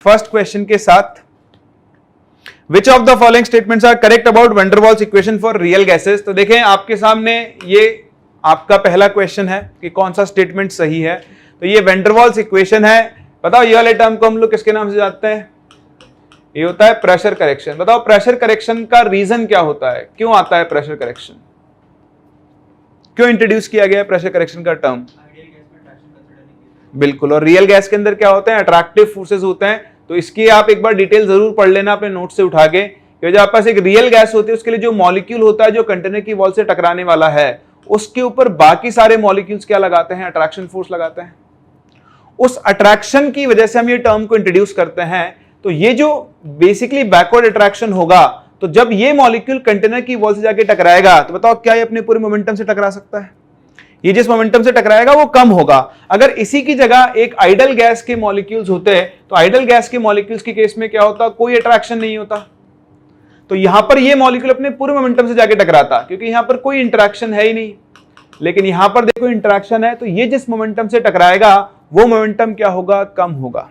First question के साथ, which of the following statements are correct about Van der Waals equation for real gases. तो देखें आपके सामने ये आपका पहला क्वेश्चन है कि कौन सा स्टेटमेंट सही है। तो ये वैन डर वाल्स इक्वेशन है। बताओ ये वाले टर्म को हम लोग किसके नाम से जानते हैं? ये होता है प्रेशर करेक्शन। बताओ प्रेशर करेक्शन का रीजन क्या होता है, क्यों आता है प्रेशर करेक्शन, क्यों इंट्रोड्यूस किया गया है प्रेशर करेक्शन का टर्म? बिल्कुल। और रियल गैस के अंदर क्या होते हैं? अट्रैक्टिव फोर्सेस होते हैं। तो इसकी आप एक बार डिटेल जरूर पढ़ लेना अपने नोट से उठा के, कि जब आपके पास एक रियल गैस होती है उसके लिए जो मॉलिक्यूल होता है जो कंटेनर की वॉल से टकराने वाला है, उसके ऊपर बाकी सारे मॉलिक्यूल्स क्या लगाते हैं? अट्रैक्शन फोर्स लगाते हैं। उस अट्रैक्शन की वजह से हम ये टर्म को इंट्रोड्यूस करते हैं। तो ये जो बेसिकली बैकवर्ड अट्रैक्शन होगा, तो जब ये मॉलिक्यूल कंटेनर की वॉल से जाके टकराएगा, तो बताओ क्या ये अपने पूरे मोमेंटम से टकरा सकता है? ये जिस मोमेंटम से टकराएगा वो कम होगा। अगर इसी की जगह एक आइडल गैस के मॉलिक्यूल्स होते हैं, तो आइडल गैस के मॉलिक्यूल्स के केस में क्या होता? कोई अट्रैक्शन नहीं होता। तो यहां पर ये मॉलिक्यूल अपने पूरे मोमेंटम से जाके टकराता, क्योंकि यहां पर कोई इंटरैक्शन है ही नहीं। लेकिन यहां पर देखो इंटरैक्शन है, तो ये जिस मोमेंटम से टकराएगा वो मोमेंटम क्या होगा? कम होगा।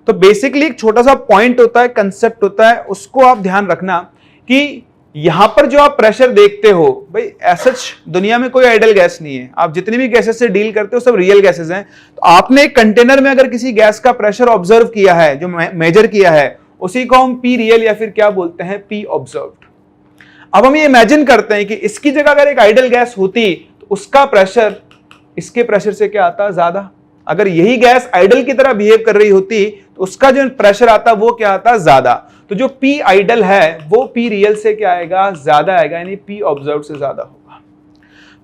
तो बेसिकली एक छोटा सा पॉइंट होता है, कंसेप्ट होता है, उसको आप ध्यान रखना कि यहां पर जो आप प्रेशर देखते हो, भाई ऐसा दुनिया में कोई आइडल गैस नहीं है। आप जितनी भी गैसेस से डील करते हो सब रियल गैसेस हैं। तो आपने एक कंटेनर में अगर किसी गैस का प्रेशर ऑब्जर्व किया है, जो मेजर किया है, उसी को हम पी रियल या फिर क्या बोलते हैं? P observed. अब हम ये इमेजिन करते हैं कि इसकी जगह अगर एक आइडल गैस होती तो उसका प्रेशर इसके प्रेशर से क्या आता? ज्यादा। अगर यही गैस आइडल की तरह बिहेव कर रही होती तो उसका जो प्रेशर आता वो क्या आता? ज्यादा। तो जो पी आइडल है वो पी रियल से क्या आएगा? ज्यादा आएगा, यानी पी ऑब्जर्व से ज्यादा होगा।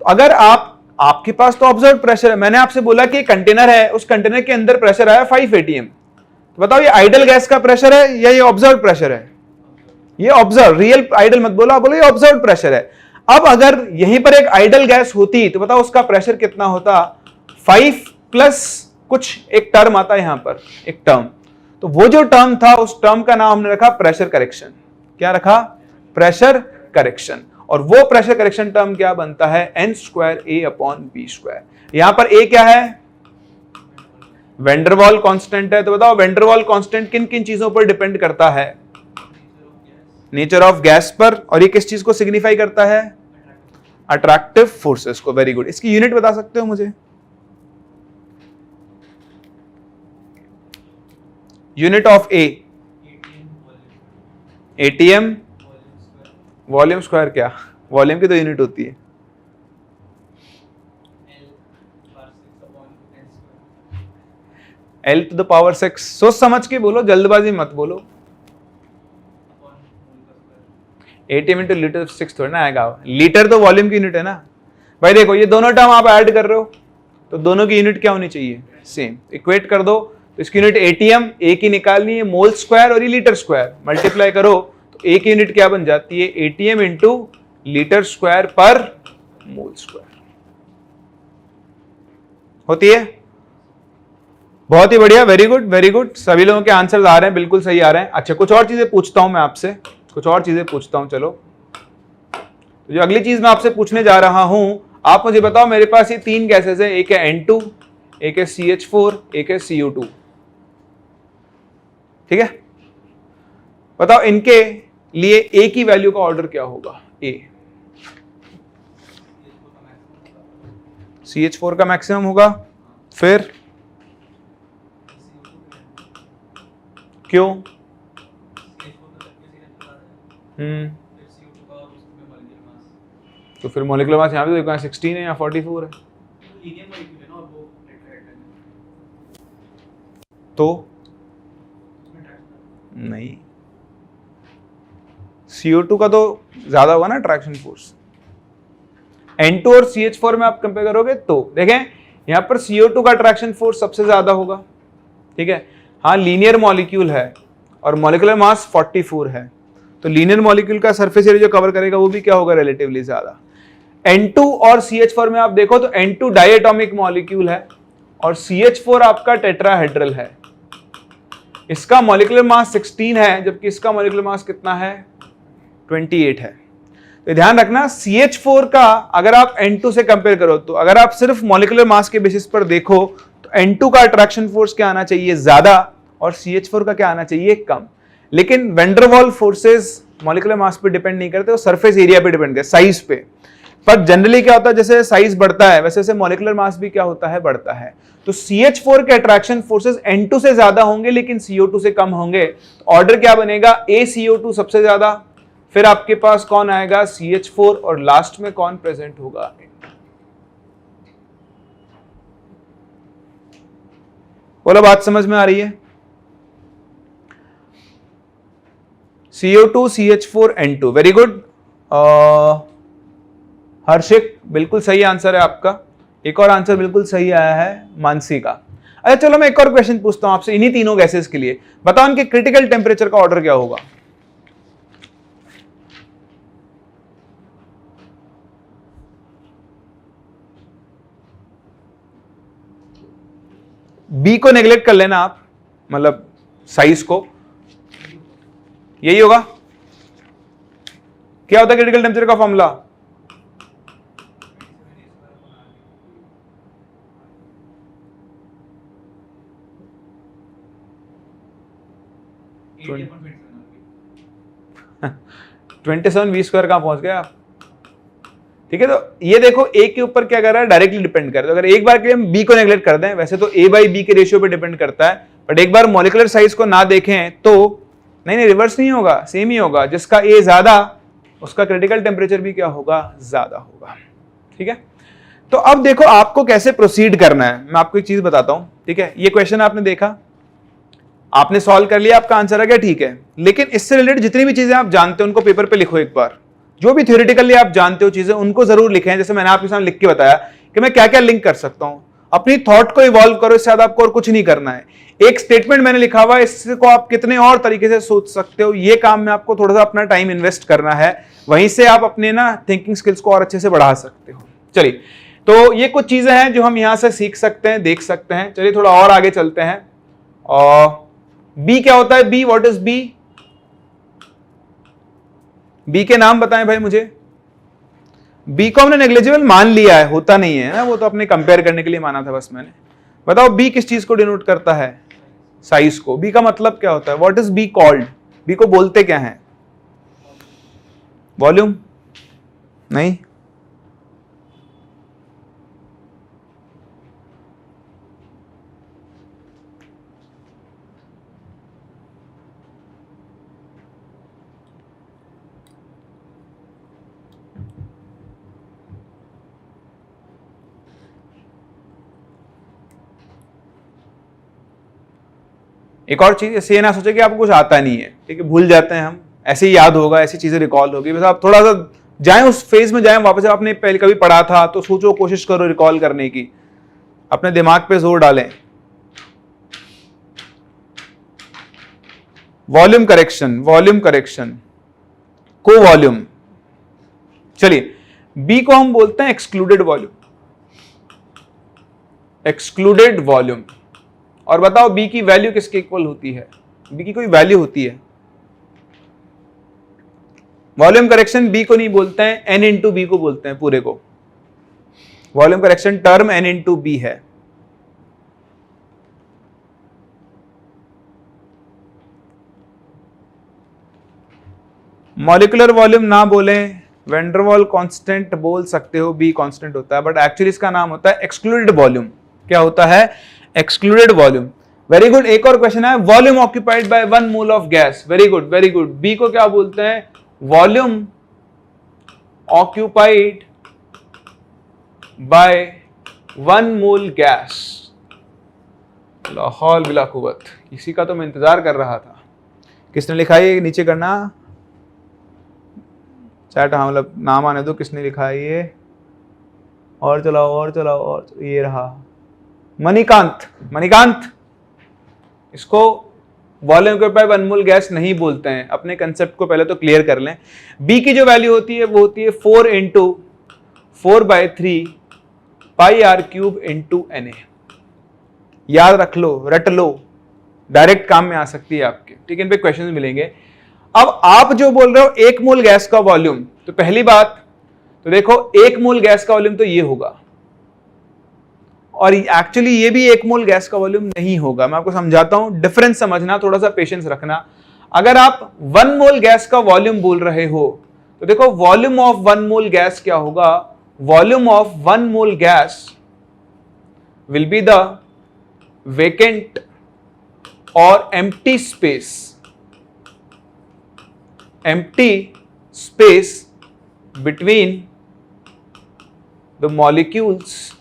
तो अगर आपके पास तो ऑब्जर्व प्रेशर है, मैंने आपसे बोला कि कंटेनर है, उस कंटेनर के अंदर प्रेशर आया 5 atm, तो बताओ ये आइडल गैस का प्रेशर है या ये ऑब्जर्व प्रेशर है? ये ऑब्जर्व, रियल आइडल मत बोलो, आप बोलो ये ऑब्जर्व प्रेशर है। अब अगर यहीं पर एक आइडल गैस होती तो बताओ उसका प्रेशर कितना होता? 5 प्लस कुछ एक टर्म आता है यहां पर, एक टर्म। तो वो जो टर्म था उस टर्म का नाम हमने रखा प्रेशर करेक्शन। क्या रखा? Pressure correction. और वो प्रेशर करेक्शन टर्म क्या बनता है? n²a/b²। यहां पर a क्या है? वैन डर वाल कांस्टेंट है। तो बताओ वैन डर वाल कांस्टेंट किन किन चीजों पर डिपेंड करता है? नेचर ऑफ गैस पर। और ये किस चीज को सिग्निफाई करता है? अट्रैक्टिव फोर्सेस को। Very good. इसकी यूनिट बता सकते हो मुझे? Unit of A? ATM volume square. क्या वॉल्यूम की तो यूनिट होती है? L to the power 6। सोच समझ के बोलो, जल्दबाजी मत बोलो। एटीएम इंटू लीटर 6 थोड़ा ना आएगा। लीटर तो वॉल्यूम की यूनिट है ना भाई। देखो ये दोनों टर्म आप ऐड कर रहे हो, तो दोनों की यूनिट क्या होनी चाहिए? सेम। इक्वेट कर दो, तो इसकी यूनिट एटीएम, ए की निकालनी है, मोल स्क्वायर और ये लीटर स्क्वायर, मल्टीप्लाई करो तो ए की यूनिट क्या बन जाती है? एटीएम इंटू लीटर स्क्वायर पर मोल स्क्वायर होती है। बहुत ही बढ़िया, वेरी गुड वेरी गुड। सभी लोगों के आंसर आ रहे हैं, बिल्कुल सही आ रहे हैं। अच्छा, कुछ और चीजें पूछता हूं मैं आपसे, कुछ और चीजें पूछता हूं। चलो, तो जो अगली चीज मैं आपसे पूछने जा रहा हूं, आप मुझे बताओ, मेरे पास ये 3 गैसेस है, एक है N2, एक है CH4, एक है CO2। ठीक है, बताओ इनके लिए ए की वैल्यू का ऑर्डर क्या होगा? ए CH4 का मैक्सिमम होगा, फिर क्यों? तो फिर मॉलिक्यूलर मास यहाँ पे 16 है या 44 है, तो नहीं, CO2 का तो ज्यादा होगा ना अट्रैक्शन फोर्स। N2 और CH4 में आप कंपेयर करोगे तो देखें यहां पर CO2 का अट्रैक्शन फोर्स सबसे ज्यादा होगा। ठीक है, हाँ लीनियर मॉलिक्यूल है और मॉलिक्यूलर मास 44 है, तो लीनियर मॉलिक्यूल का सरफेस एरिया जो कवर करेगा वो भी क्या होगा? रिलेटिवली ज्यादा। N2 और CH4 में आप देखो तो N2 डायएटॉमिक मॉलिक्यूल है और CH4 आपका टेट्राहेड्रल है। इसका मॉलिक्यूलर मास 16 है, जबकि इसका मॉलिक्यूलर मास कितना है? 28 है। तो ध्यान रखना, CH4 का अगर आप N2 से कंपेयर करो, तो अगर आप सिर्फ मॉलिक्यूलर मास के बेसिस पर देखो तो N2 का अट्रैक्शन फोर्स क्या आना चाहिए? ज्यादा, और CH4 का क्या आना चाहिए, कम। लेकिन वैन डर वाल फोर्सेस मॉलिक्यूलर मास पे डिपेंड नहीं करते, वो सरफेस एरिया पे डिपेंड करते, साइज पे। पर जनरली क्या होता है, जैसे साइज बढ़ता है वैसे मॉलिक्यूलर मास भी क्या होता है, बढ़ता है। तो CH4 के अट्रैक्शन फोर्सेस N2 से ज्यादा होंगे लेकिन CO2 से कम होंगे। ऑर्डर क्या बनेगा, ACO2 सबसे ज्यादा, फिर आपके पास कौन आएगा, CH4, और लास्ट में कौन प्रेजेंट होगा। बोलो, बात समझ में आ रही है। CO2, CH4, N2, very good. हर्षिक, बिल्कुल सही आंसर है आपका। एक और आंसर बिल्कुल सही आया है, मानसी का। अच्छा चलो मैं एक और क्वेश्चन पूछता हूं आपसे इन्हीं तीनों गैसेस के लिए। बताओ इनके क्रिटिकल टेम्परेचर का ऑर्डर क्या होगा। बी को नेग्लेक्ट कर लेना आप, मतलब साइज को, यही होगा। क्या होता है क्रिटिकल टेम्परेचर का फॉर्मूला, V स्क्वायर कहां पहुंच गए आप। ठीक है, तो ये देखो ए के ऊपर क्या कर रहा है, डायरेक्टली डिपेंड कर रहा है। अगर एक बार के लिए हम बी को नेग्लेक्ट कर दें, वैसे तो A/B के रेशियो पे डिपेंड करता है, बट एक बार मॉलिक्यूलर साइज को ना देखें तो नहीं, रिवर्स नहीं होगा, सेम ही होगा। जिसका ए ज्यादा उसका क्रिटिकल टेम्परेचर भी क्या होगा, ज्यादा होगा। ठीक है, तो अब देखो आपको कैसे प्रोसीड करना है, मैं आपको एक चीज बताता हूं। ठीक है, ये क्वेश्चन आपने देखा, आपने सॉल्व कर लिया, आपका आंसर आ गया, ठीक है। लेकिन इससे रिलेटेड जितनी भी चीजें आप जानते हो उनको पेपर पे लिखो एक बार। जो भी थ्योरेटिकली आप जानते हो चीजें उनको जरूर लिखें। जैसे मैंने आपके सामने लिख के बताया कि मैं क्या क्या लिंक कर सकता हूं। अपनी थॉट को इवॉल्व करो, इससे ज्यादा आपको और कुछ नहीं करना है। एक स्टेटमेंट मैंने लिखा हुआ है, इसको आप कितने और तरीके से सोच सकते हो, ये काम में आपको थोड़ा सा अपना टाइम इन्वेस्ट करना है। वहीं से आप अपने ना थिंकिंग स्किल्स को और अच्छे से बढ़ा सकते हो। चलिए, तो ये कुछ चीजें हैं जो हम यहां से सीख सकते हैं, देख सकते हैं। चलिए थोड़ा और आगे चलते हैं। और बी क्या होता है, b, what is b. B के नाम बताएं भाई मुझे। बी को हमने नेग्लिजिबल मान लिया है, होता नहीं है ना, वो तो अपने कंपेयर करने के लिए माना था बस मैंने। बताओ बी किस चीज को डिनोट करता है, साइज को। बी का मतलब क्या होता है, what is b called, b को बोलते क्या है, वॉल्यूम, नहीं, एक और चीज, ऐसे ना सोचे कि आपको कुछ आता नहीं है। ठीक है, भूल जाते हैं हम, ऐसे ही याद होगा, ऐसी चीजें रिकॉल होगी। बस आप थोड़ा सा जाएं उस फेज में, जाएं वापस। आपने पहले कभी पढ़ा था तो सोचो, कोशिश करो रिकॉल करने की, अपने दिमाग पे जोर डालें। वॉल्यूम करेक्शन, वॉल्यूम करेक्शन, को वॉल्यूम। चलिए, बी को हम बोलते हैं एक्सक्लूडेड वॉल्यूम, एक्सक्लूडेड वॉल्यूम। और बताओ बी की वैल्यू किसके इक्वल होती है, बी की कोई वैल्यू होती है। वॉल्यूम करेक्शन बी को नहीं बोलते हैं, एन इंटू बी को बोलते हैं पूरे को। Volume correction term n into b है। मॉलिक्यूलर वॉल्यूम ना बोलें, वैन डर वाल कांस्टेंट बोल सकते हो, बी कांस्टेंट होता है, बट एक्चुअली इसका नाम होता है एक्सक्लूडेड वॉल्यूम। क्या होता है, एक्सक्लूडेड वॉल्यूम। वेरी गुड, एक और क्वेश्चन है, volume occupied by 1 mole of gas. Very good, very good. B को क्या बोलते हैं, volume occupied by 1 mole gas. लाहौल बिला कुव्वत, इसी का तो मैं इंतजार कर रहा था। किसने लिखा है, नीचे करना चैट, हाँ मतलब नाम आने दो, किसने लिखा है ये। और चलाओ, और चलाओ, और ये रहा मणिकांत। मणिकांत, इसको वॉल्यूम के ऊपर 1 मोल गैस नहीं बोलते हैं। अपने कंसेप्ट को पहले तो क्लियर कर लें। बी की जो वैल्यू होती है वो होती है 4 into 4/3 pi r cube into Na। याद रख लो, रट लो, डायरेक्ट काम में आ सकती है आपके। ठीक है, इन पे क्वेश्चन मिलेंगे। अब आप जो बोल रहे हो 1 मोल गैस का वॉल्यूम, तो पहली बात तो देखो 1 मोल गैस का वॉल्यूम तो ये होगा, और एक्चुअली ये भी 1 मोल गैस का वॉल्यूम नहीं होगा। मैं आपको समझाता हूं, डिफरेंस समझना, थोड़ा सा पेशेंस रखना। अगर आप 1 मोल गैस का वॉल्यूम बोल रहे हो तो देखो वॉल्यूम ऑफ 1 मोल गैस क्या होगा, volume of 1 mole gas will be the vacant और empty space between the molecules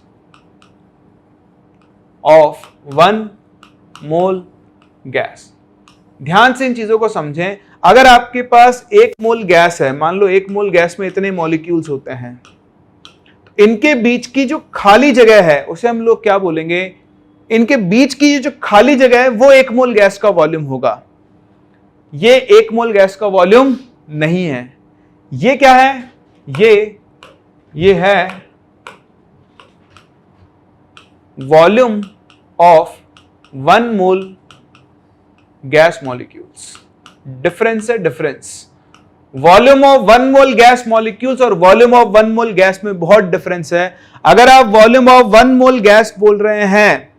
of 1 mole gas. ध्यान से इन चीजों को समझें। अगर आपके पास 1 मोल गैस है, मान लो 1 मोल गैस में इतने मॉलिक्यूल्स होते हैं, तो इनके बीच की जो खाली जगह है उसे हम लोग क्या बोलेंगे, इनके बीच की जो खाली जगह है वो 1 मोल गैस का वॉल्यूम होगा। ये 1 मोल गैस का वॉल्यूम नहीं है। ये क्या है, ये है volume of 1 mole gas molecules. Difference है, difference. Volume of 1 mole gas molecules और वॉल्यूम ऑफ 1 मोल गैस में बहुत डिफरेंस है। अगर आप वॉल्यूम ऑफ 1 मोल गैस बोल रहे हैं,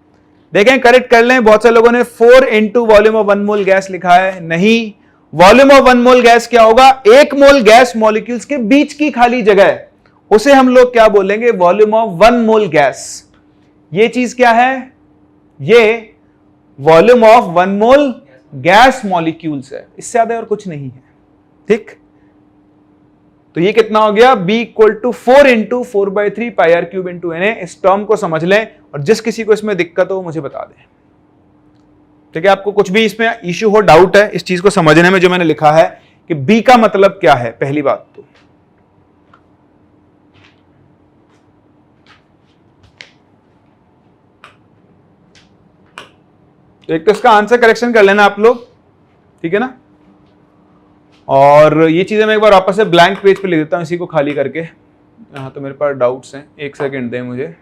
देखें करेक्ट कर लें, बहुत सारे लोगों ने 4 into volume of 1 mole gas लिखा है, नहीं। वॉल्यूम ऑफ 1 मोल गैस क्या होगा, 1 मोल गैस मॉलिक्यूल्स के बीच की खाली जगह, उसे हम लोग क्या बोलेंगे, वॉल्यूम ऑफ 1 मोल गैस। ये चीज क्या है, ये volume of 1 mole gas molecules है, इससे ज्यादा और कुछ नहीं है। ठीक, तो ये कितना हो गया, B equal to 4 into 4/3 pi r cube into Na। इस टर्म को समझ लें और जिस किसी को इसमें दिक्कत हो मुझे बता दें। ठीक है, आपको कुछ भी इसमें इश्यू हो, डाउट है इस चीज को समझने में जो मैंने लिखा है कि B का मतलब क्या है, पहली बात तो एक तो इसका आंसर करेक्शन कर लेना आप लोग, ठीक है ना। और ये चीजें मैं एक बार वापस से ब्लैंक पेज पे लिख देता हूं, इसी को खाली करके। यहाँ तो मेरे पास डाउट्स हैं, 1 सेकंड दें मुझे।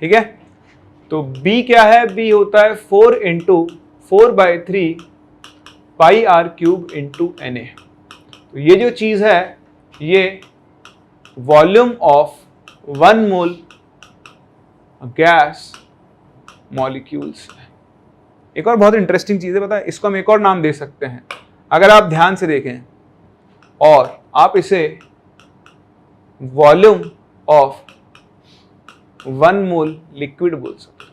ठीक है, तो B क्या है, B होता है 4 into 4/3 pi r cube into Na। तो ये जो चीज है ये volume of 1 mole gas molecules है। एक और बहुत इंटरेस्टिंग चीज है, पता है, इसको हम एक और नाम दे सकते हैं अगर आप ध्यान से देखें, और आप इसे वॉल्यूम ऑफ 1 मोल लिक्विड बोल सकते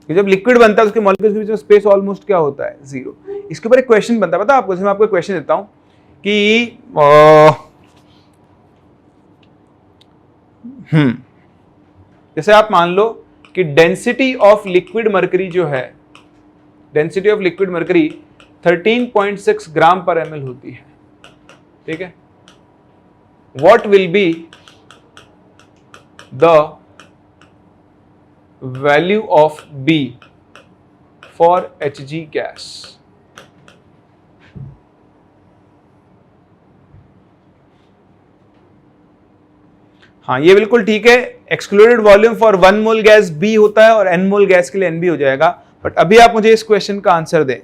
हैं। जब लिक्विड बनता है उसके मॉलिक्यूल्स के बीच में स्पेस ऑलमोस्ट क्या होता है, 0। इसके ऊपर एक क्वेश्चन बनता है, पता है आपको, जैसे मैं आपको एक क्वेश्चन देता हूं कि जैसे आप मान लो कि डेंसिटी ऑफ लिक्विड मरकरी जो है, डेंसिटी ऑफ लिक्विड मरकरी 13.6 ग्राम पर ml होती है। ठीक है, what will be the value of B for Hg gas. हाँ ये बिल्कुल ठीक है, excluded volume for 1 mole gas B होता है और n मोल गैस के लिए NB हो जाएगा। बट अभी आप मुझे इस क्वेश्चन का आंसर दें।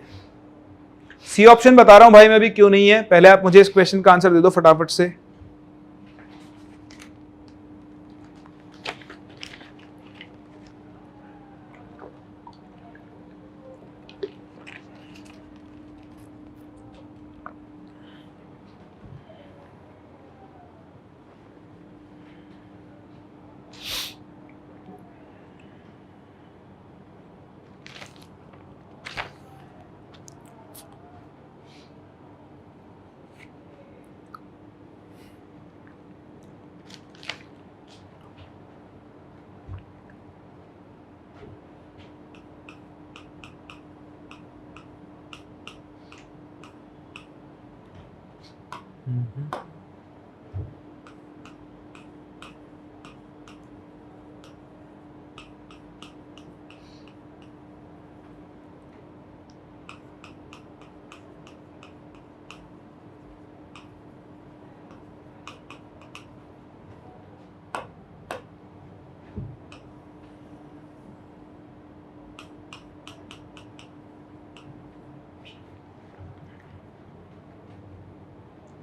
सी ऑप्शन बता रहा हूं भाई मैं, अभी क्यों नहीं है, पहले आप मुझे इस क्वेश्चन का आंसर दे दो फटाफट से।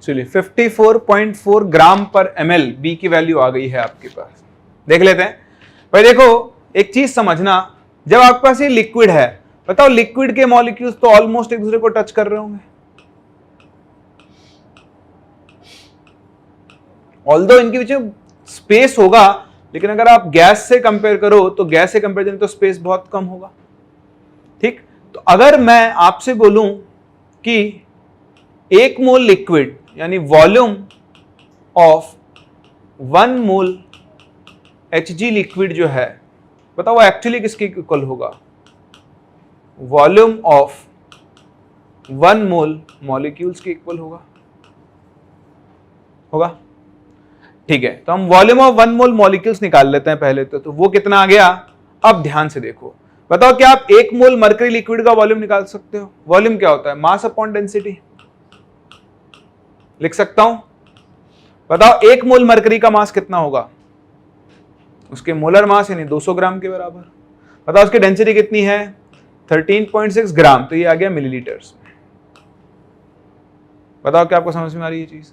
चलिए 54.4 ग्राम पर ml B की वैल्यू आ गई है आपके पास। देख लेते हैं भाई। देखो एक चीज समझना, जब आपके पास ये लिक्विड है, बताओ लिक्विड के मॉलिक्यूल्स तो ऑलमोस्ट एक दूसरे को टच कर रहे होंगे, ऑल्दो इनके बीच में स्पेस होगा, लेकिन अगर आप गैस से कंपेयर करो तो गैस से कंपेरिजन तो स्पेस बहुत कम होगा। ठीक, तो अगर मैं आपसे बोलूं कि 1 मोल लिक्विड यानी volume of 1 mole Hg liquid जो है, बताओ एक्चुअली किसके इक्वल होगा? वॉल्यूम ऑफ 1 मोल मॉलिक्यूल्स के इक्वल होगा। ठीक है, तो हम वॉल्यूम ऑफ 1 मोल मॉलिक्यूल्स निकाल लेते हैं पहले तो वो कितना आ गया? अब ध्यान से देखो, बताओ क्या आप 1 मोल मरकरी लिक्विड का वॉल्यूम निकाल सकते हो? वॉल्यूम क्या होता है? Mass upon density. लिख सकता हूं, बताओ 1 मोल मरकरी का मास कितना होगा? उसके मोलर मास यानी 200 ग्राम के बराबर। बताओ उसकी डेंसिटी कितनी है? 13.6 ग्राम, तो ये आ गया मिलीलीटर्स में। बताओ क्या आपको समझ में आ रही है चीज?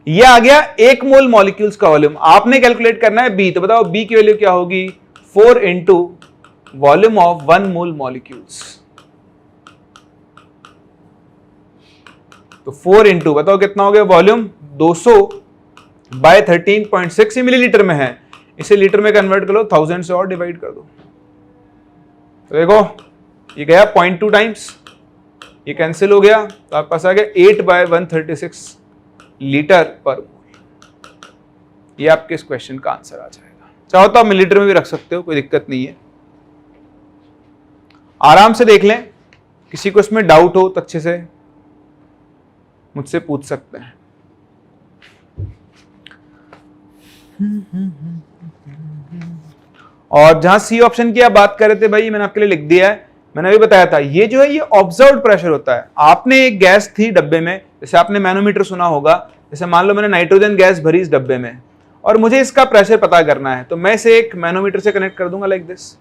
ये आ गया 1 मोल मॉलिक्यूल्स का वॉल्यूम। आपने कैलकुलेट करना है बी, तो बताओ बी की वैल्यू क्या होगी? 4 into volume of 1 mole molecules. तो 4 इंटू बताओ कितना हो गया वॉल्यूम? 200 बाय 13.6 मिलीलीटर में है, इसे लीटर में कन्वर्ट कर लो, 1000 से और डिवाइड कर दो। तो देखो ये गया 0.2 टाइम्स, ये कैंसिल हो गया, तो आपके पास आ गया 8/136 लीटर पर मोल। ये आपके इस क्वेश्चन का आंसर आ जाएगा। चाहो तो आप मिलीलीटर में भी रख सकते हो, कोई दिक्कत नहीं है। आराम से देख लें, किसी को इसमें डाउट हो तो अच्छे से मुझसे पूछ सकते हैं। और जहां सी ऑप्शन की आप बात कर रहे थे भाई, मैंने आपके लिए लिख दिया है, मैंने अभी बताया था, ये जो है ये ऑब्जर्व्ड प्रेशर होता है। आपने एक गैस थी डब्बे में, जैसे आपने मैनोमीटर सुना होगा, जैसे मान लो मैंने नाइट्रोजन गैस भरी इस डब्बे में और मुझे इसका प्रेशर पता करना है, तो मैं इसे एक मैनोमीटर से कनेक्ट कर दूंगा लाइक दिस,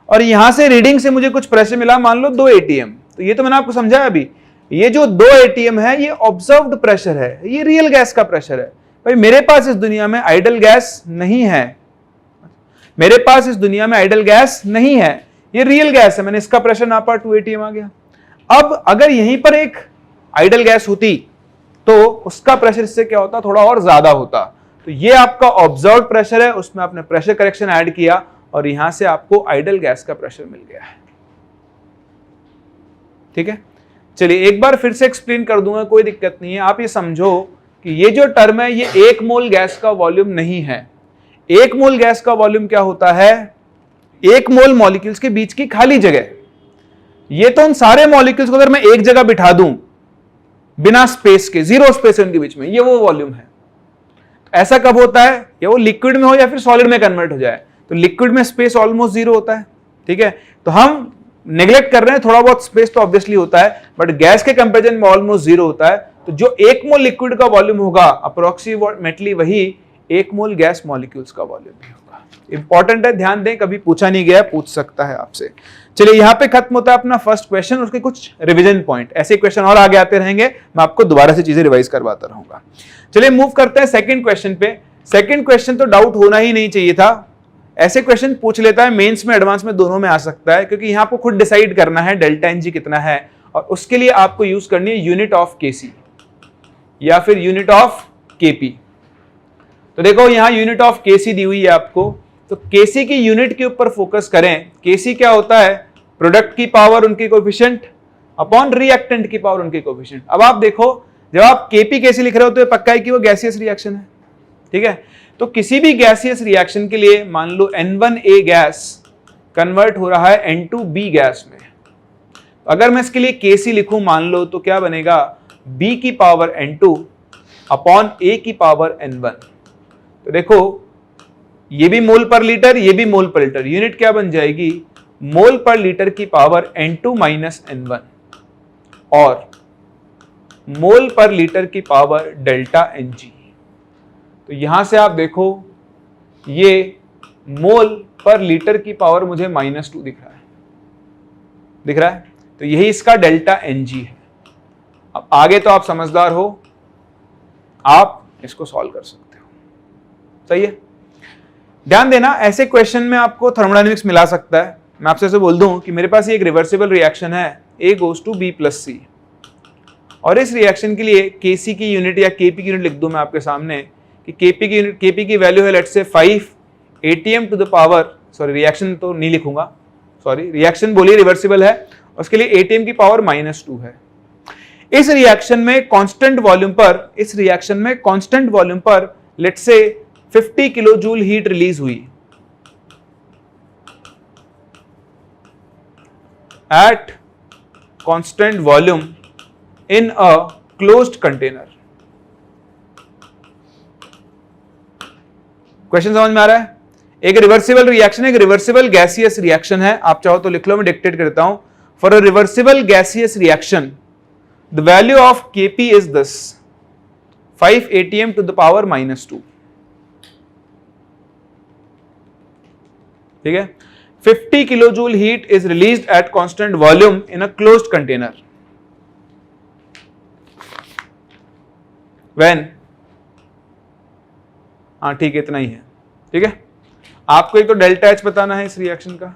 और यहां से रीडिंग से मुझे कुछ प्रेशर मिला, मान लो 2 ATM। तो ये तो मैंने आपको समझाया अभी, ये जो 2 ATM है ये ऑब्जर्व्ड प्रेशर है, ये रियल गैस का प्रेशर है। भाई मेरे पास इस दुनिया में आइडल गैस नहीं है, मेरे पास इस दुनिया में आइडल गैस नहीं है, ये रियल गैस है, मैंने इसका प्रेशर नापा, 2 ATM आ गया। अब अगर यहीं पर एक आइडल गैस होती तो उसका प्रेशर इससे क्या होता? थोड़ा और ज्यादा होता। तो ये आपका ऑब्जर्व्ड प्रेशर है, उसमें आपने प्रेशर करेक्शन ऐड किया और यहां से आपको आइडल गैस का प्रेशर मिल गया है। ठीक है, चलिए एक बार फिर से एक्सप्लेन कर दूंगा, कोई दिक्कत नहीं है। आप ये समझो कि ये जो टर्म है ये 1 मोल गैस का वॉल्यूम नहीं है। 1 मोल गैस का वॉल्यूम क्या होता है? 1 मोल मॉलिक्यूल्स के बीच की खाली जगह। ये तो उन सारे मॉलिक्यूल्स को अगर मैं एक जगह बिठा दूं बिना स्पेस के, जीरो स्पेस है उनके बीच में, ये वो वॉल्यूम है। ऐसा कब होता है? या वो लिक्विड में हो या फिर सॉलिड में कन्वर्ट हो जाए, तो लिक्विड में स्पेस ऑलमोस्ट जीरो होता है। ठीक है, तो हम नेग्लेक्ट कर रहे हैं, थोड़ा बहुत स्पेस तो ऑब्वियसली होता है, बट गैस के कंपेरिजन में ऑलमोस्ट जीरो होता है। तो जो 1 मोल लिक्विड का वॉल्यूम होगा अप्रोक्सीमेटली वही 1 मोल गैस मॉलिक्यूल्स का वॉल्यूम भी होगा। इंपॉर्टेंट है, ध्यान दें, कभी पूछा नहीं गया, पूछ सकता है आपसे। चलिए यहां पे खत्म होता है अपना फर्स्ट क्वेश्चन, उसके कुछ रिवीजन पॉइंट, ऐसे क्वेश्चन और आगे आते रहेंगे, मैं आपको दोबारा से चीजें रिवाइज करवाता रहूंगा। चलिए मूव करते हैं सेकंड क्वेश्चन पे। सेकंड क्वेश्चन तो डाउट होना ही नहीं चाहिए था, ऐसे क्वेश्चन पूछ लेता है, मेंस में एडवांस में दोनों में आ सकता है, क्योंकि यहां आपको खुद डिसाइड करना है डेल्टा एनजी कितना है, और उसके लिए आपको यूज करनी है यूनिट ऑफ केसी या फिर यूनिट ऑफ केपी। तो देखो यहां यूनिट ऑफ केसी दी हुई है आपको, तो केसी की यूनिट के ऊपर फोकस करें। केसी क्या होता है? प्रोडक्ट की पावर उनके कोएफिशिएंट अपॉन रिएक्टेंट की पावर उनके कोएफिशिएंट। अब आप देखो जब आप केपी केसी लिख रहे हो तो पक्का है कि वो गैसियस रिएक्शन है। ठीक है, तो किसी भी गैसियस रिएक्शन के लिए मान लो N1A गैस कन्वर्ट हो रहा है N2B गैस में, अगर मैं इसके लिए केसी लिखूं मान लो, तो क्या बनेगा? B की पावर N2 अपॉन A की पावर N1। तो देखो ये भी मोल पर लीटर, ये भी मोल पर लीटर, यूनिट क्या बन जाएगी? मोल पर लीटर की पावर N2 माइनस N1 और मोल पर लीटर की पावर डेल्टा Ng। तो यहां से आप देखो ये मोल पर लीटर की पावर मुझे -2 दिख रहा है, तो यही इसका डेल्टा Ng है। अब आगे तो आप समझदार हो, आप इसको सॉल्व कर सकते हो। सही है। ध्यान देना, ऐसे क्वेश्चन में आपको थर्मोडायनेमिक्स मिला सकता है। मैं आपसे ऐसे बोल दूं कि मेरे पास एक रिवर्सिबल रिएक्शन है, A goes to B plus C, और इस रिएक्शन के लिए Kc की यूनिट या Kp की यूनिट लिख दूं मैं आपके सामने कि Kp की वैल्यू है let's say 5 atm to the power, sorry reaction तो नहीं लिखूंगा, सॉरी रिएक्शन बोलिए रिवर्सिबल है, उसके लिए atm की पावर -2 है। इस रिएक्शन में कांस्टेंट वॉल्यूम पर let's say 50 kilo joule heat release हुई at constant volume in a closed container. Question समझ में आ रहा है? एक रिवर्सिबल रिएक्शन, एक रिवर्सिबल गैसियस रिएक्शन है। आप चाहो तो लिख लो, मैं डिक्टेट करता हूं। For a reversible gaseous reaction the value of Kp is this 5 atm to the power -2। ठीक है, 50 kilo joule heat is released at constant volume in a closed container when, हाँ ठीक है, इतना ही है। ठीक है, आपको एक तो डेल्टा एच बताना है इस रिएक्शन का,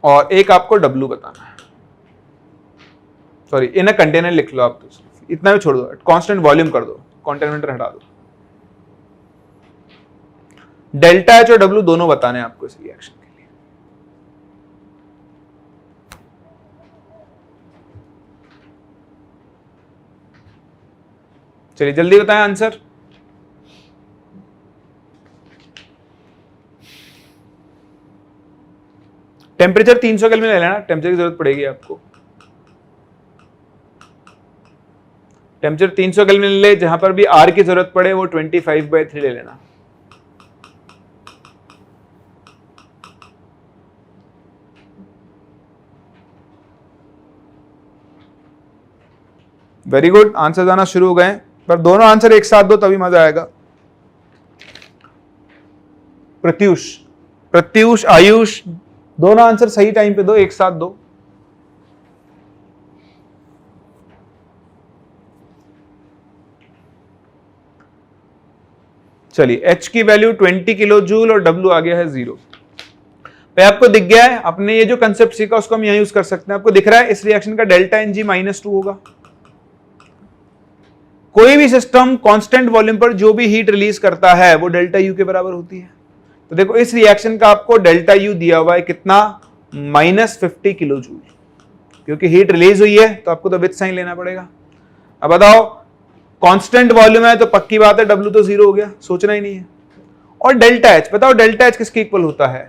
और एक आपको W बताना है। सॉरी, इन अ कंटेनर लिख लो आप, तो इतना भी छोड़ दो, कांस्टेंट वॉल्यूम कर दो, कॉन्टेमिनेटर हटा दो। डेल्टा एच और W दोनों बताने हैं आपको इस रिएक्शन के लिए। चलिए जल्दी बताएं आंसर। टेम्परेचर 300 केल्विन ले लेना, टेम्परेचर की जरूरत पड़ेगी आपको। टेम्परेचर 300 केल्विन ले, जहां पर भी R की जरूरत पड़े वो 25/3 ले लेना। वेरी गुड, आंसर आना शुरू हो गए, पर दोनों आंसर एक साथ दो तभी मजा आएगा। प्रत्यूष, आयुष, दोनों आंसर सही टाइम पे दो, एक साथ दो। चलिए, H की वैल्यू 20 किलो जूल और W आ गया है 0। पे आपको दिख गया है, अपने ये जो कंसेप्ट सीखा उसको हम यहां यूज कर सकते हैं। आपको दिख रहा है इस रिएक्शन का डेल्टा Ng -2 होगा। कोई भी सिस्टम कांस्टेंट वॉल्यूम पर जो भी हीट रिलीज करता है वो डेल्टा U के बराबर होती है। तो देखो इस रिएक्शन का आपको डेल्टा U दिया हुआ है कितना, -50 किलो जूल, क्योंकि हीट रिलीज हुई है तो आपको तो विद साइन लेना पड़ेगा। अब बताओ, कांस्टेंट वॉल्यूम है तो पक्की बात है W तो 0 हो गया, सोचना ही नहीं है। और डेल्टा H, बताओ डेल्टा H किसके इक्वल होता है?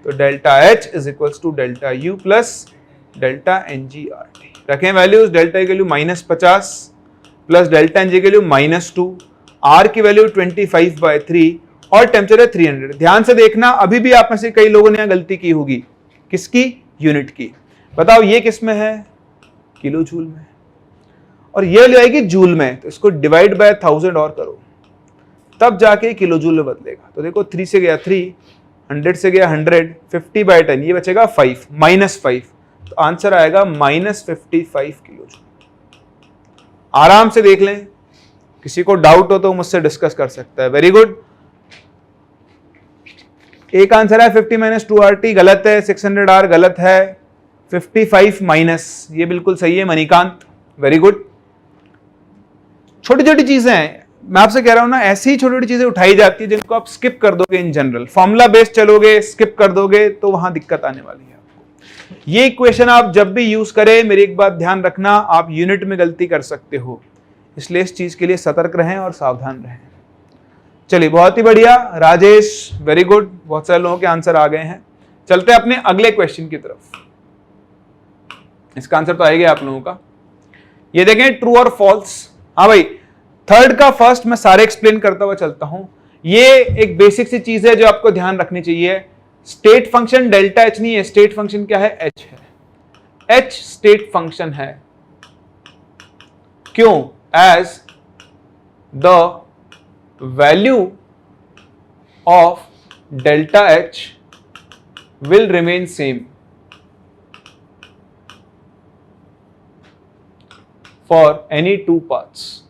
तो delta H is equals to delta U plus delta NgRT। रखें वैल्यूज, डेल्टा की वैल्यू -50 प्लस डेल्टा Ng की वैल्यू -2, R की वैल्यू 25/3 और टेम्परेचर 300। ध्यान से देखना, अभी भी आप में से कई लोगों ने यहां गलती की होगी। किसकी? यूनिट की। बताओ ये किस में है? किलो जूल में, और ये ले आएगी जूल में, तो इसको डिवाइड बाय 1000 और करो, तब जाके किलो जूल में बदलेगा। तो देखो 3 से गया 3, 100 से गया 100, 50/10, ये बचेगा 5, -5, तो आंसर आएगा -55 किलो जूल। आराम से देख लें, किसी को डाउट हो तो मुझसे डिस्कस कर सकता है। Very good. एक आंसर है 50 - 2RT, गलत है। 600 R गलत है। 55 माइनस, ये बिल्कुल सही है मणिकांत, वेरी गुड। छोटी छोटी चीजें हैं, मैं आपसे कह रहा हूं ना, ऐसी छोटी छोटी चीजें उठाई जाती है जिनको आप स्किप कर दोगे। इन जनरल फॉर्मूला बेस्ड चलोगे, स्किप कर दोगे तो वहां दिक्कत आने वाली है आपको। ये इक्वेशन आप जब भी यूज करें, मेरी एक बात ध्यान रखना, आप यूनिट में गलती कर सकते हो, इसलिए इस चीज के लिए सतर्क रहें और सावधान रहें। चलिए बहुत ही बढ़िया राजेश, वेरी गुड, बहुत सारे लोगों के आंसर आ गए हैं। चलते हैं अपने अगले क्वेश्चन की तरफ। इसका आंसर तो आएगा आप लोगों का। ये देखें, ट्रू और फॉल्स। हाँ भाई, थर्ड का फर्स्ट मैं सारे एक्सप्लेन करता हुआ चलता हूं। ये एक बेसिक सी चीज है जो आपको ध्यान रखनी चाहिए। स्टेट फंक्शन डेल्टा एच नहीं है, स्टेट फंक्शन क्या है? एच है। एच स्टेट फंक्शन है। क्यों? As the value of delta H will remain same for any two paths.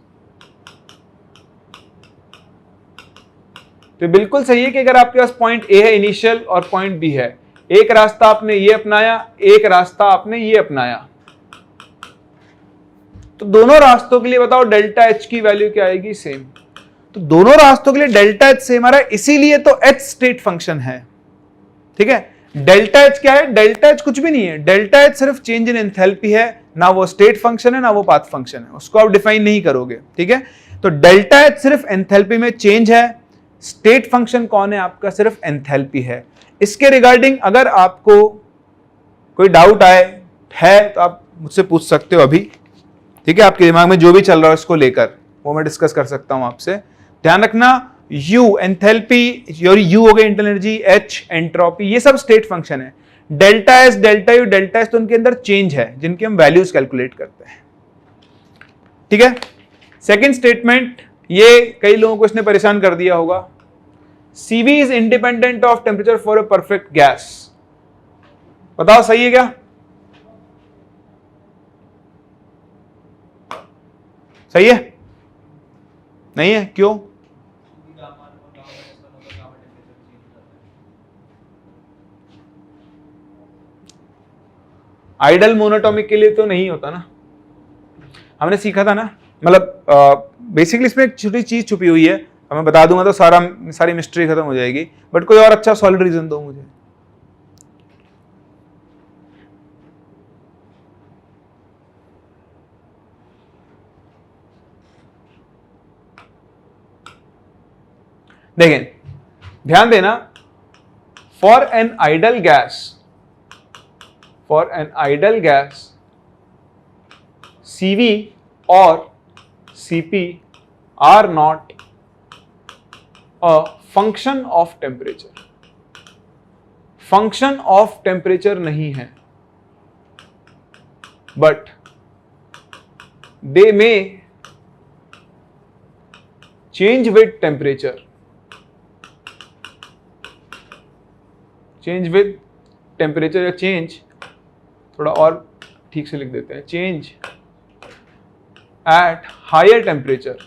तो बिल्कुल सही है कि अगर आपके पास पॉइंट ए है इनिशियल और पॉइंट बी है, एक रास्ता आपने ये अपनाया, एक रास्ता आपने ये अपनाया, तो दोनों रास्तों के लिए बताओ डेल्टा एच की वैल्यू क्या आएगी? सेम। तो दोनों रास्तों के लिए डेल्टा एच सेम आ रहा है, इसीलिए तो एच स्टेट फंक्शन है। ठीक है, डेल्टा एच क्या है? डेल्टा एच कुछ भी नहीं है, डेल्टा एच सिर्फ चेंज इन एंथैल्पी है, ना वो स्टेट फंक्शन है ना वो पाथ फंक्शन है, उसको आप डिफाइन नहीं करोगे। ठीक है, तो डेल्टा एच सिर्फ एंथैल्पी में चेंज है, स्टेट फंक्शन कौन है आपका? सिर्फ एंथैल्पी है। इसके रिगार्डिंग अगर आपको कोई डाउट आए है तो आप मुझसे पूछ सकते हो अभी। ठीक है, आपके दिमाग में जो भी चल रहा है उसको लेकर वो मैं डिस्कस कर सकता हूं आपसे। ध्यान रखना, U एंथैल्पी, योर U हो गई इंटरनल एनर्जी, H एंट्रोपी, ये सब स्टेट फंक्शन है। Delta S, delta U, delta S तो उनके अंदर चेंज है जिनके हम वैल्यूज कैलकुलेट करते हैं। ठीक है, सेकेंड स्टेटमेंट, ये कई लोगों को इसने परेशान कर दिया होगा। CV is independent of temperature for a perfect gas. बताओ सही है क्या? सही है? नहीं है? क्यों? आइडल मोनोटॉमिक के लिए तो नहीं होता ना, हमने सीखा था ना। मतलब बेसिकली इसमें एक छोटी चीज छुपी हुई है, मैं बता दूंगा तो सारी मिस्ट्री खत्म हो जाएगी, बट कोई और अच्छा सॉलिड रीजन दो मुझे। देखें, ध्यान देना, for an ideal gas CV और CP are not a function of temperature. Function of temperature नहीं है, but they may change with temperature. Change with temperature या चेंज, थोड़ा और ठीक से लिख देते हैं, change at higher temperature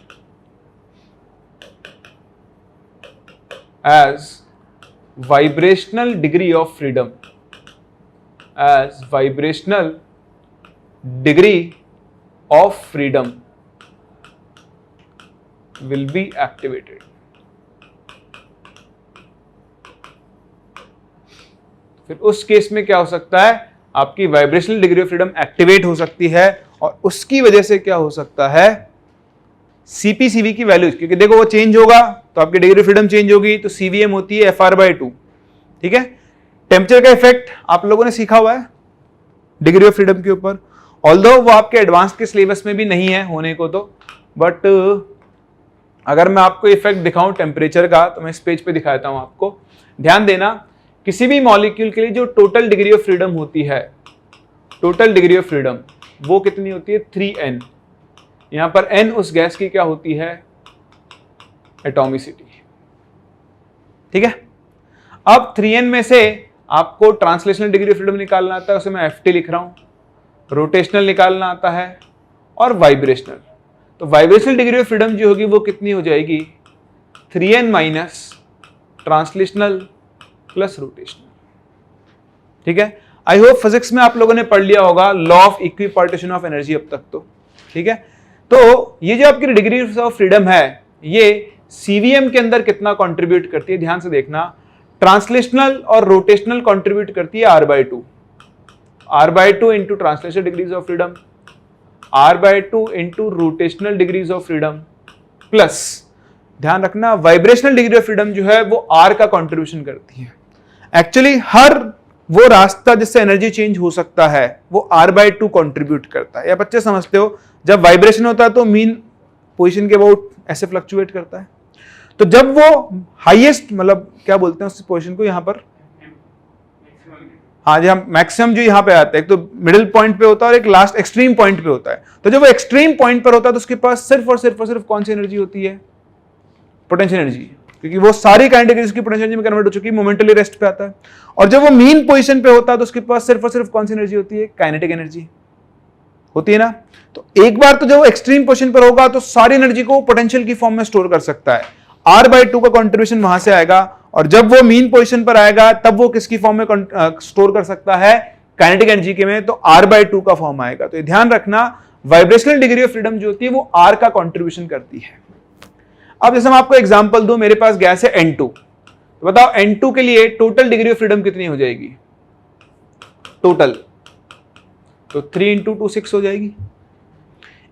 as vibrational degree of freedom, as vibrational degree of freedom will be activated। फिर उस केस में क्या हो सकता है? आपकी vibrational degree of freedom activate हो सकती है और उसकी वजह से क्या हो सकता है? CPCV की वैल्यूज, क्योंकि देखो वो चेंज होगा तो आपकी डिग्री ऑफ फ्रीडम चेंज होगी, तो CVM होती है FR/2। ठीक है, टेम्परेचर का इफेक्ट आप लोगों ने सीखा हुआ है डिग्री ऑफ फ्रीडम के ऊपर, ऑल्दो वो आपके एडवांस के सिलेबस में भी नहीं है होने को तो, बट अगर मैं आपको इफेक्ट दिखाऊं टेम्परेचर का तो मैं इस पेज पे दिखाता हूं आपको। ध्यान देना, किसी भी मॉलिक्यूल के लिए जो टोटल डिग्री ऑफ फ्रीडम होती है, टोटल डिग्री ऑफ फ्रीडम वो कितनी होती है? 3n। यहां पर n उस गैस की क्या होती है? एटॉमिसिटी। ठीक है, अब 3n में से आपको ट्रांसलेशनल डिग्री ऑफ फ्रीडम निकालना आता है, उसे मैं FT लिख रहा हूं, रोटेशनल निकालना आता है और वाइब्रेशनल। तो वाइब्रेशनल डिग्री ऑफ फ्रीडम जो होगी वो कितनी हो जाएगी? 3n minus translational plus rotational. ठीक है, आई होप फिजिक्स में आप लोगों ने पढ़ लिया होगा law of equipartition of energy अब तक तो। ठीक है, तो ये जो आपकी डिग्री ऑफ फ्रीडम है ये CVM के अंदर कितना कंट्रीब्यूट करती है? ध्यान से देखना, ट्रांसलेशनल और रोटेशनल कंट्रीब्यूट करती है R/2, R/2 into translational degrees of freedom, R/2 into rotational degrees of freedom, plus ध्यान रखना वाइब्रेशनल डिग्री ऑफ फ्रीडम जो है वो R का कंट्रीब्यूशन करती है। एक्चुअली हर वो रास्ता जिससे एनर्जी चेंज हो सकता है वो R/2 कंट्रीब्यूट करता है। या बच्चे समझते हो, जब वाइब्रेशन होता है तो मीन पोजीशन के अबाउट ऐसे फ्लक्चुएट करता है, तो जब वो हाईएस्ट, मतलब क्या बोलते हैं उस पोजीशन को, यहां पर हाँ जी, हम मैक्सिमम जो यहां पे आता है, एक तो मिडिल पॉइंट पे होता है और एक लास्ट एक्सट्रीम पॉइंट पे होता है। तो जब वो एक्सट्रीम पॉइंट पर होता है तो उसके पास सिर्फ और सिर्फ कौन सी एनर्जी होती है? पोटेंशियल एनर्जी, क्योंकि वो सारी काइनेटिक एनर्जी की पोटेंशियल एनर्जी में कन्वर्ट हो चुकी है, मोमेंटली रेस्ट पे आता है। और जब वो मीन पोजीशन पे होता है तो उसके पास सिर्फ और सिर्फ कौन सी एनर्जी होती है? Kinetic energy. होती है ना। तो एक बार तो जब वो एक्सट्रीम पोजीशन पर होगा तो सारी एनर्जी को पोटेंशियल की फॉर्म में स्टोर कर सकता है, R/2 का कंट्रीब्यूशन वहां से आएगा, और जब वो मीन पोजीशन पर आएगा तब वो किसकी फॉर्म में स्टोर कर सकता है, काइनेटिक एनर्जी के में, तो R/2 का फॉर्म आएगा। तो ध्यान रखना वाइब्रेशनल डिग्री ऑफ फ्रीडम जो होती है वो R का कंट्रीब्यूशन करती है। अब जैसे मैं आपको एग्जांपल दूं, मेरे पास गैस है N2, तो बताओ N2 के लिए टोटल डिग्री ऑफ फ्रीडम कितनी हो जाएगी टोटल, तो 3 × 2 6 हो जाएगी।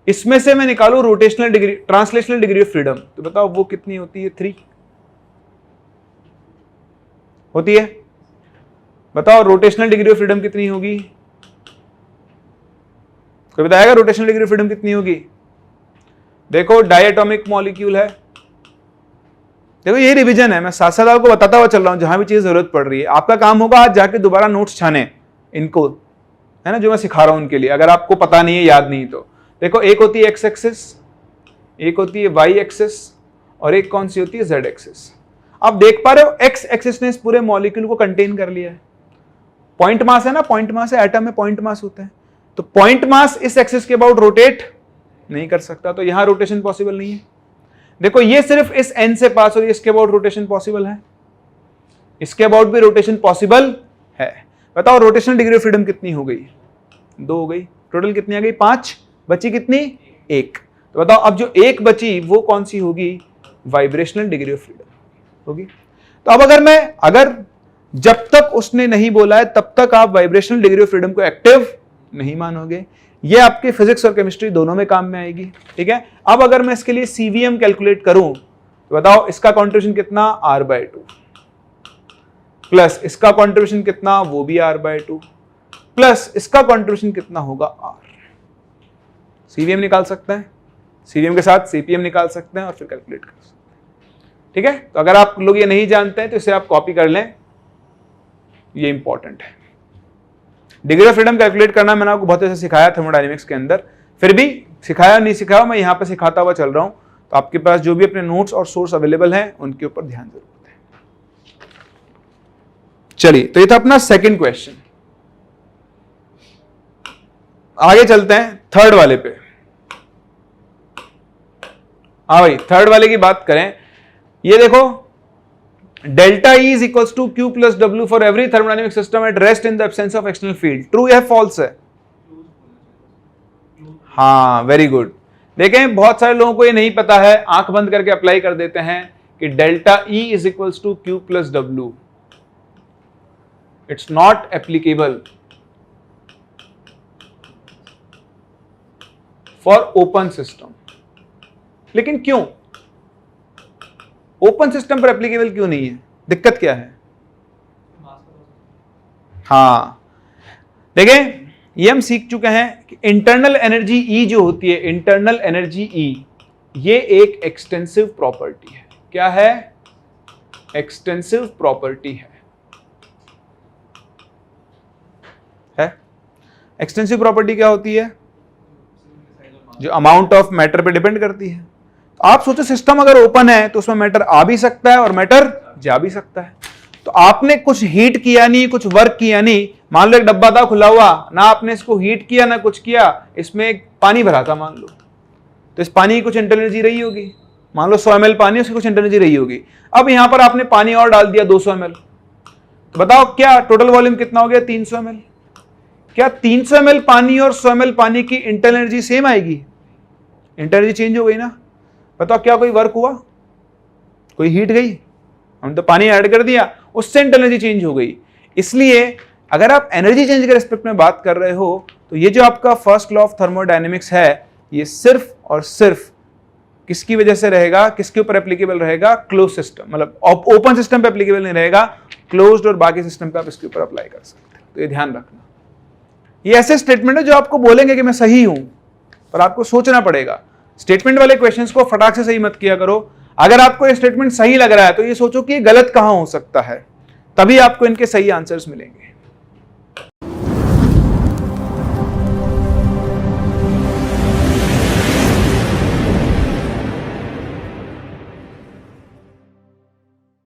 इसमें से मैं निकालू rotational degree, translational degree of freedom, तो बताओ वो कितनी होती है, 3 होती है। बताओ रोटेशनल डिग्री ऑफ फ्रीडम कितनी होगी, कोई बताएगा रोटेशनल डिग्री ऑफ फ्रीडम कितनी होगी? देखो डायटोमिक मॉलिक्यूल है, देखो ये रिवीजन है, मैं साथ साथ आपको बताता हुआ चल रहा हूं, जहां भी चीज जरूरत पड़ रही है। आपका काम होगा आज जाके दोबारा नोट्स छाने इनको, है ना, जो मैं सिखा रहा हूं उनके लिए, अगर आपको पता नहीं है, याद नहीं तो। देखो एक होती है एक्स एक्सिस, एक होती है वाई एक्सिस, और एक कौन सी होती है जेड एक्सिस। आप देख पा रहे हो एक्स एक्सिस ने इस पूरे मॉलिक्यूल को कंटेन कर लिया है। पॉइंट मास है ना, पॉइंट मास है, एटम में पॉइंट मास होता है, तो पॉइंट मास इस एक्सिस के अबाउट रोटेट नहीं कर सकता, तो यहां रोटेशन पॉसिबल नहीं है। देखो ये सिर्फ इस एन से पास हो रही है, इसके अबाउट रोटेशन पॉसिबल है, इसके अबाउट भी रोटेशन पॉसिबल है। बताओ रोटेशनल डिग्री ऑफ फ्रीडम कितनी हो गई, 2 हो गई, टोटल कितनी आ गई, 5, बची कितनी, 1। तो बताओ अब जो 1 बची वो कौन सी होगी, वाइब्रेशनल डिग्री ऑफ फ्रीडम होगी। तो अब अगर जब तक उसने नहीं बोला है तब तक आप वाइब्रेशनल डिग्री ऑफ फ्रीडम को एक्टिव नहीं मानोगे। ये आपके फिजिक्स और केमिस्ट्री दोनों में काम में आएगी, ठीक है। अब अगर मैं इसके लिए सीवीएम कैलकुलेट करूं तो बताओ इसका कंट्रीब्यूशन कितना, R/2, प्लस इसका कंट्रीब्यूशन कितना, वो भी R/2, प्लस इसका कंट्रीब्यूशन कितना होगा, R। सीवीएम निकाल सकते हैं, सीवीएम के साथ सीपीएम निकाल सकते हैं और फिर कैलकुलेट कर सकते हैं, ठीक है। तो अगर आप लोग ये नहीं जानते हैं तो इसे आप कॉपी कर लें, ये इंपॉर्टेंट है। डिग्री ऑफ फ्रीडम कैलकुलेट करना मैंने आपको बहुत ऐसे सिखाया थर्मोडायनेमिक्स के अंदर, फिर भी सिखाया नहीं सिखाया, मैं यहां पे सिखाता हुआ चल रहा हूं। तो आपके पास जो भी अपने नोट्स और सोर्स अवेलेबल हैं उनके ऊपर ध्यान जरूर दें। चलिए, तो ये था अपना सेकंड क्वेश्चन। आगे चलते हैं थर्ड वाले पे। हाँ भाई, थर्ड वाले की बात करें, ये देखो delta E is equals to Q plus W for every thermodynamic system at rest in the absence of external field। True या फॉल्स है? हाँ, वेरी गुड। देखें बहुत सारे लोगों को ये नहीं पता है, आंख बंद करके अप्लाई कर देते हैं कि delta E is equals to Q plus W। It's not applicable for open system. लेकिन क्यों ओपन सिस्टम पर एप्लीकेबल क्यों नहीं है, दिक्कत क्या है? हाँ, देखें ये हम सीख चुके हैं कि इंटरनल एनर्जी E जो होती है, इंटरनल एनर्जी E, ये एक एक्सटेंसिव प्रॉपर्टी है। क्या है? एक्सटेंसिव प्रॉपर्टी है। एक्सटेंसिव प्रॉपर्टी क्या होती है? जो अमाउंट ऑफ मैटर पे डिपेंड करती है। आप सोचो सिस्टम अगर ओपन है तो उसमें मैटर आ भी सकता है और मैटर जा भी सकता है। तो आपने कुछ हीट किया नहीं, कुछ वर्क किया नहीं, मान लो एक डब्बा था खुला हुआ, ना आपने इसको हीट किया ना कुछ किया, इसमें एक पानी भरा था मान लो, तो इस पानी की कुछ इंटरनल एनर्जी रही होगी, मान लो 100 ml पानी, उसकी कुछ इंटरनल एनर्जी रही होगी। अब यहां पर आपने पानी और डाल दिया 200 ml, तो बताओ क्या टोटल वॉल्यूम कितना हो गया? 300 ml। क्या 300 ml पानी और 100 ml पानी की इंटरनल एनर्जी सेम आएगी? इंटरनल एनर्जी चेंज हो गई ना। बताओ क्या कोई वर्क हुआ? कोई हीट गई? हम तो पानी ऐड कर दिया, उससे इंटरनल एनर्जी चेंज हो गई। इसलिए अगर आप एनर्जी चेंज के रिस्पेक्ट में बात कर रहे हो तो ये जो आपका फर्स्ट लॉ ऑफ थर्मोडायनेमिक्स है, ये सिर्फ और सिर्फ किसकी वजह से रहेगा, किसके ऊपर एप्लीकेबल रहेगा? क्लोज सिस्टम, मतलब ओपन सिस्टम पे एप्लीकेबल नहीं रहेगा, क्लोज्ड और बाकी सिस्टम पे आप इसके ऊपर अप्लाई कर सकते हैं। तो ये ध्यान रखना। ये ऐसे स्टेटमेंट है जो आपको बोलेंगे कि मैं सही हूं, पर आपको सोचना पड़ेगा। स्टेटमेंट वाले क्वेश्चंस को फटाक से सही मत किया करो। अगर आपको ये स्टेटमेंट सही लग रहा है तो ये सोचो कि ये गलत कहां हो सकता है, तभी आपको इनके सही आंसर्स मिलेंगे।